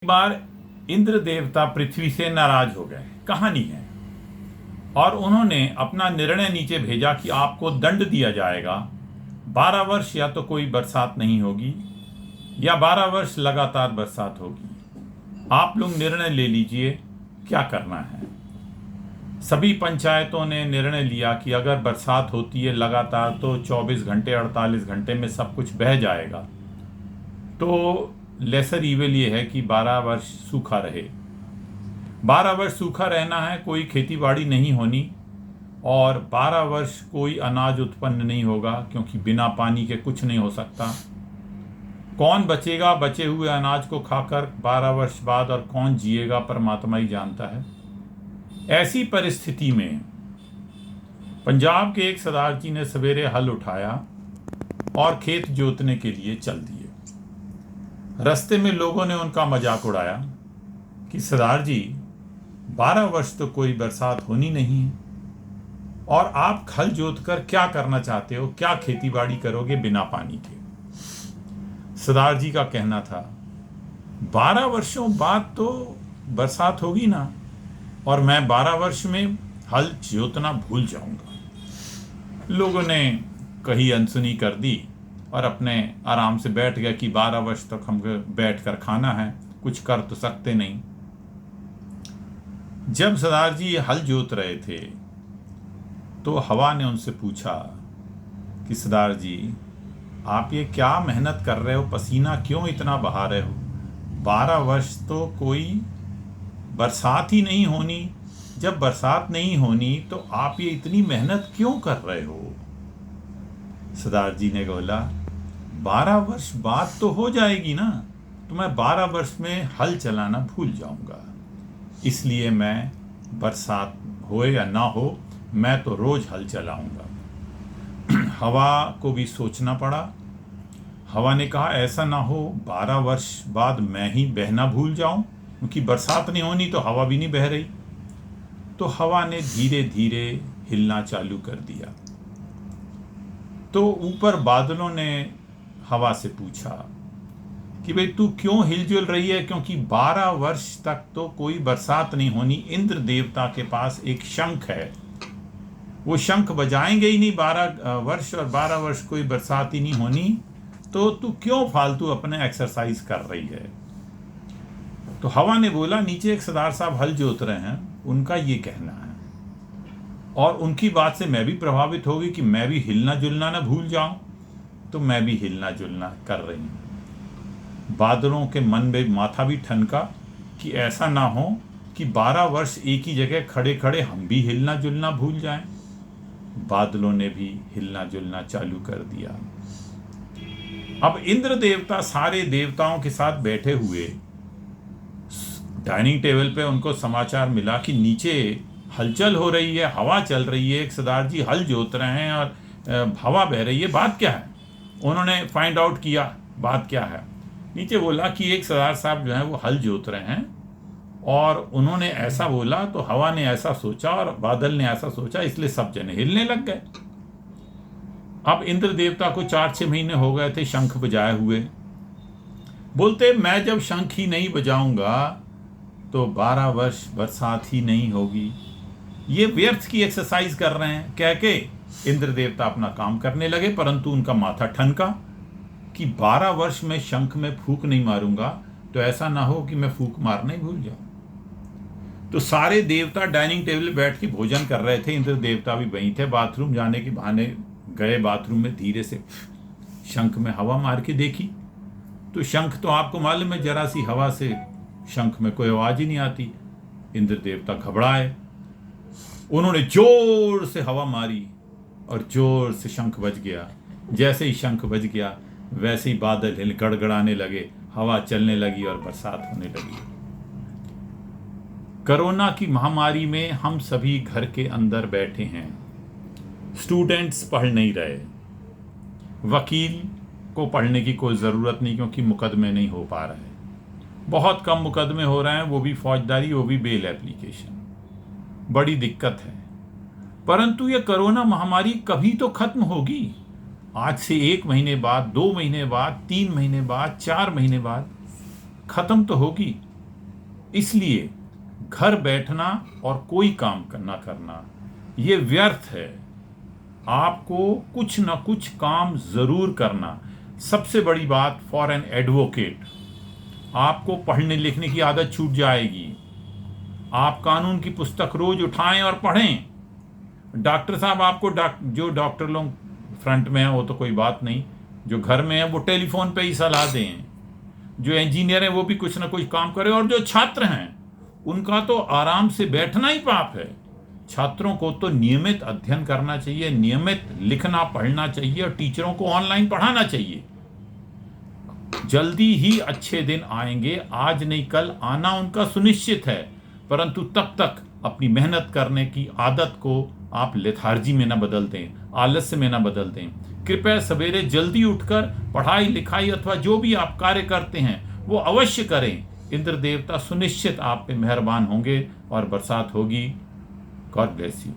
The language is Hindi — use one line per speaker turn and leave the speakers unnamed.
एक बार इंद्र देवता पृथ्वी से नाराज हो गए, कहानी है, और उन्होंने अपना निर्णय नीचे भेजा कि आपको दंड दिया जाएगा। 12 वर्ष या तो कोई बरसात नहीं होगी या 12 वर्ष लगातार बरसात होगी। आप लोग निर्णय ले लीजिए क्या करना है। सभी पंचायतों ने निर्णय लिया कि अगर बरसात होती है लगातार तो 24 घंटे 48 घंटे में सब कुछ बह जाएगा। तो लेसर इविल ये है कि 12 वर्ष सूखा रहे। 12 वर्ष सूखा रहना है, कोई खेतीबाड़ी नहीं होनी, और 12 वर्ष कोई अनाज उत्पन्न नहीं होगा, क्योंकि बिना पानी के कुछ नहीं हो सकता। कौन बचेगा बचे हुए अनाज को खाकर 12 वर्ष बाद, और कौन जिएगा परमात्मा ही जानता है। ऐसी परिस्थिति में पंजाब के एक सरदार जी ने सवेरे हल उठाया और खेत जोतने के लिए चल दिए। रास्ते में लोगों ने उनका मजाक उड़ाया कि सरदार जी 12 वर्ष तो कोई बरसात होनी नहीं है, और आप हल जोत कर क्या करना चाहते हो, क्या खेतीबाड़ी करोगे बिना पानी के। सरदार जी का कहना था 12 वर्षों बाद तो बरसात होगी ना, और मैं 12 वर्ष में हल जोतना भूल जाऊंगा। लोगों ने कही अनसुनी कर दी और अपने आराम से बैठ गया कि 12 वर्ष तक हमको बैठ कर खाना है, कुछ कर तो सकते नहीं। जब सरदार जी हल जोत रहे थे तो हवा ने उनसे पूछा कि सरदार जी आप ये क्या मेहनत कर रहे हो, पसीना क्यों इतना बहा रहे हो। 12 वर्ष तो कोई बरसात ही नहीं होनी, जब बरसात नहीं होनी तो आप ये इतनी मेहनत क्यों कर रहे हो। सरदार जी ने बोला 12 वर्ष बाद तो हो जाएगी ना, तो मैं 12 वर्ष में हल चलाना भूल जाऊंगा, इसलिए मैं बरसात हो या ना हो मैं तो रोज हल चलाऊंगा। हवा को भी सोचना पड़ा। हवा ने कहा ऐसा ना हो 12 वर्ष बाद मैं ही बहना भूल जाऊं, क्योंकि बरसात नहीं होनी तो हवा भी नहीं बह रही। तो हवा ने धीरे धीरे हिलना चालू कर दिया। तो ऊपर बादलों ने हवा से पूछा कि भाई तू क्यों हिलजुल रही है, क्योंकि 12 वर्ष तक तो कोई बरसात नहीं होनी। इंद्र देवता के पास एक शंख है, वो शंख बजाएंगे ही नहीं 12 वर्ष, और 12 वर्ष कोई बरसात ही नहीं होनी, तो तू क्यों फालतू अपने एक्सरसाइज कर रही है। तो हवा ने बोला नीचे एक सरदार साहब हल जोत रहे हैं, उनका ये कहना है, और उनकी बात से मैं भी प्रभावित होगी कि मैं भी हिलना जुलना ना भूल जाऊं, तो मैं भी हिलना जुलना कर रही हूं। बादलों के मन में माथा भी ठनका कि ऐसा ना हो कि 12 वर्ष एक ही जगह खड़े खड़े हम भी हिलना जुलना भूल जाएं। बादलों ने भी हिलना जुलना चालू कर दिया। अब इंद्र देवता सारे देवताओं के साथ बैठे हुए डाइनिंग टेबल पे उनको समाचार मिला कि नीचे हलचल हो रही है, हवा चल रही है, एक सरदार जी हल जोत रहे हैं और हवा बह रही है, बात क्या है। उन्होंने फाइंड आउट किया बात क्या है। नीचे बोला कि एक सरदार साहब जो हैं वो हल जोत रहे हैं, और उन्होंने ऐसा बोला तो हवा ने ऐसा सोचा और बादल ने ऐसा सोचा, इसलिए सब जने हिलने लग गए। अब इंद्र देवता को 4-6 महीने हो गए थे शंख बजाए हुए। बोलते मैं जब शंख ही नहीं बजाऊंगा तो 12 वर्ष बरसात ही नहीं होगी। ये व्यर्थ की एक्सरसाइज कर रहे हैं कह के इंद्र देवता अपना काम करने लगे, परंतु उनका माथा ठनका कि 12 वर्ष में शंख में फूंक नहीं मारूंगा तो ऐसा ना हो कि मैं फूंक मारना ही भूल जाऊं। तो सारे देवता डाइनिंग टेबल पे बैठ के भोजन कर रहे थे, इंद्र देवता भी वहीं थे। बाथरूम जाने के बहाने गए, बाथरूम में धीरे से शंख में हवा मार के देखी तो शंख तो आपको मालूम है जरा सी हवा से शंख में कोई आवाज ही नहीं आती। इंद्र देवता घबराए, उन्होंने जोर से हवा मारी और जोर से शंख बज गया। जैसे ही शंख बज गया वैसे ही बादल हिल गड़गड़ाने लगे, हवा चलने लगी और बरसात होने लगी। कोरोना की महामारी में हम सभी घर के अंदर बैठे हैं। स्टूडेंट्स पढ़ नहीं रहे, वकील को पढ़ने की कोई ज़रूरत नहीं, क्योंकि मुकदमे नहीं हो पा रहे। बहुत कम मुकदमे हो रहे हैं, वो भी फौजदारी, वो भी बेल एप्लीकेशन। बड़ी दिक्कत है। परंतु ये कोरोना महामारी कभी तो खत्म होगी। आज से 1 महीने बाद, 2 महीने बाद, 3 महीने बाद, 4 महीने बाद खत्म तो होगी। इसलिए घर बैठना और कोई काम ना करना ये व्यर्थ है। आपको कुछ ना कुछ काम जरूर करना। सबसे बड़ी बात, फॉर एन एडवोकेट, आपको पढ़ने लिखने की आदत छूट जाएगी। आप कानून की पुस्तक रोज उठाएं और पढ़ें। डॉक्टर साहब आपको जो डॉक्टर लोग फ्रंट में है वो तो कोई बात नहीं, जो घर में है वो टेलीफोन पे ही सलाह दें। जो इंजीनियर है वो भी कुछ ना कुछ काम करें, और जो छात्र हैं उनका तो आराम से बैठना ही पाप है। छात्रों को तो नियमित अध्ययन करना चाहिए, नियमित लिखना पढ़ना चाहिए, और टीचरों को ऑनलाइन पढ़ाना चाहिए। जल्दी ही अच्छे दिन आएंगे, आज नहीं कल आना उनका सुनिश्चित है, परंतु तब तक अपनी मेहनत करने की आदत को आप लेथार्जी में न बदल दें, आलस्य में न बदल दें। कृपया सवेरे जल्दी उठकर पढ़ाई लिखाई अथवा जो भी आप कार्य करते हैं वो अवश्य करें। इंद्र देवता सुनिश्चित आप पे मेहरबान होंगे और बरसात होगी। God bless you.